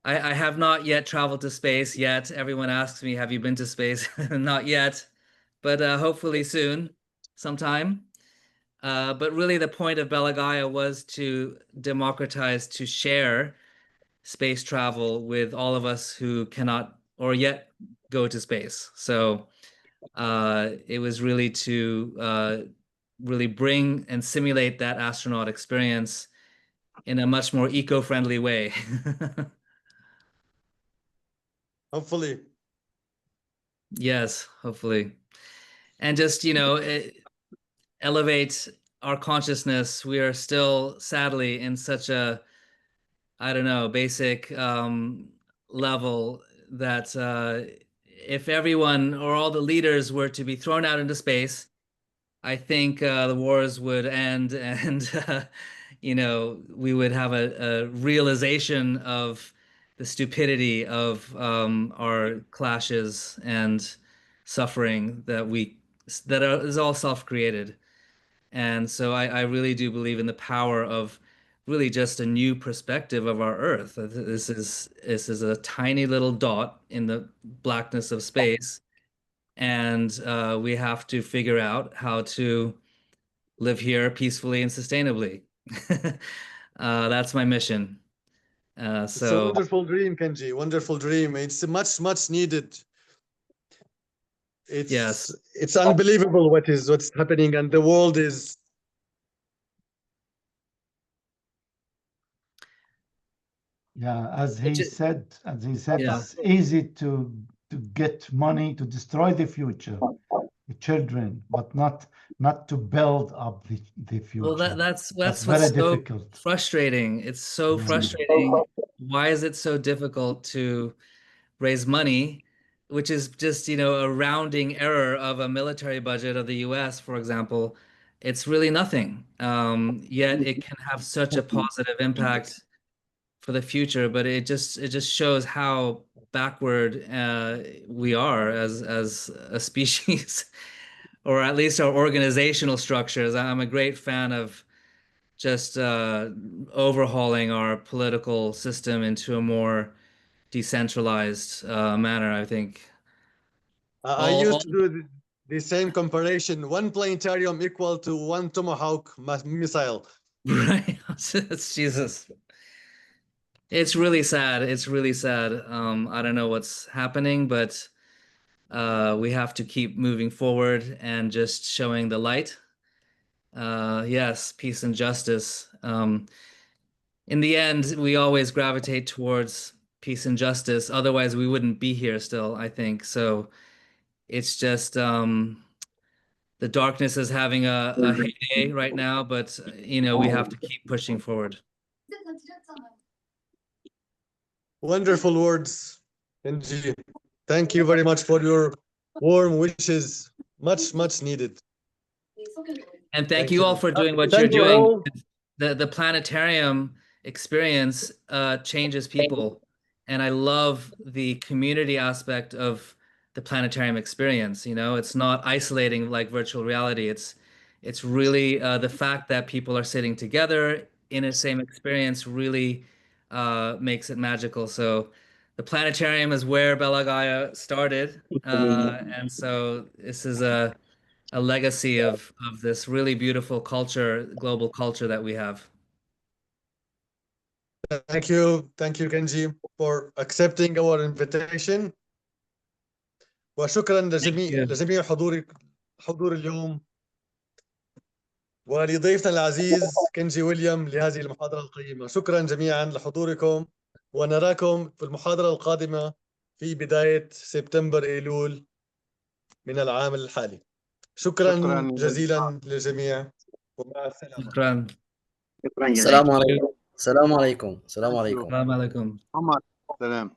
Speaker 2: I have not yet traveled to space yet. Everyone asks me, have you been to space? Not yet, but hopefully soon, sometime. But really the point of Bella Gaia was to democratize, to share space travel with all of us who cannot or yet go to space. So it was really to really bring and simulate that astronaut experience in a much more eco-friendly way.
Speaker 1: Hopefully.
Speaker 2: Yes, hopefully. And just, elevate our consciousness. We are still, sadly, in such a, I don't know, basic level that if everyone or all the leaders were to be thrown out into space, I think the wars would end and, we would have a realization of the stupidity of our clashes and suffering is all self-created. And so I really do believe in the power of really just a new perspective of our Earth. This is a tiny little dot in the blackness of space, and we have to figure out how to live here peacefully and sustainably. That's my mission.
Speaker 1: It's a wonderful dream, Kenji. Wonderful dream. It's much, much needed. It's unbelievable what's happening, and the world is.
Speaker 12: Yeah, as he said, it's easy to get money to destroy the future, the children, but not to build up the future.
Speaker 2: Well, that's
Speaker 12: very
Speaker 2: what's so
Speaker 12: difficult.
Speaker 2: frustrating. It's so frustrating. Why is it so difficult to raise money, which is just, a rounding error of a military budget of the US, for example? It's really nothing. Yet it can have such a positive impact for the future, but it just shows how backward we are as a species, or at least our organizational structures. I'm a great fan of just overhauling our political system into a more decentralized manner, I think.
Speaker 1: I used to do the same comparison. One planetarium equal to one Tomahawk missile.
Speaker 2: Right. It's Jesus. It's really sad. It's really sad. I don't know what's happening, but we have to keep moving forward and just showing the light. Yes, peace and justice. In the end, we always gravitate towards peace and justice. Otherwise, we wouldn't be here still, I think. So it's just the darkness is having a heyday right now, but we have to keep pushing forward.
Speaker 1: Wonderful words, Kenji. Thank you very much for your warm wishes. Much, much needed.
Speaker 2: And thank you all for doing what you're doing. The planetarium experience changes people. And I love the community aspect of the planetarium experience. It's not isolating like virtual reality. It's really the fact that people are sitting together in a same experience really makes it magical. So the planetarium is where Bella Gaia started. And so this is a legacy of this really beautiful culture, global culture that we have.
Speaker 1: Thank you Kenji for accepting our invitation. وشكرا لجميع حضور اليوم ولضيفنا العزيز كنجي ويليام لهذه المحاضرة القيمة. شكرا جميعا لحضوركم، ونراكم في المحاضرة القادمة في بداية سبتمبر أيلول من العام الحالي. شكرا جزيلا للجميع ومع السلامة.
Speaker 2: شكرا.
Speaker 15: السلام عليكم. السلام عليكم. السلام عليكم.
Speaker 2: السلام عليكم.
Speaker 17: سلام.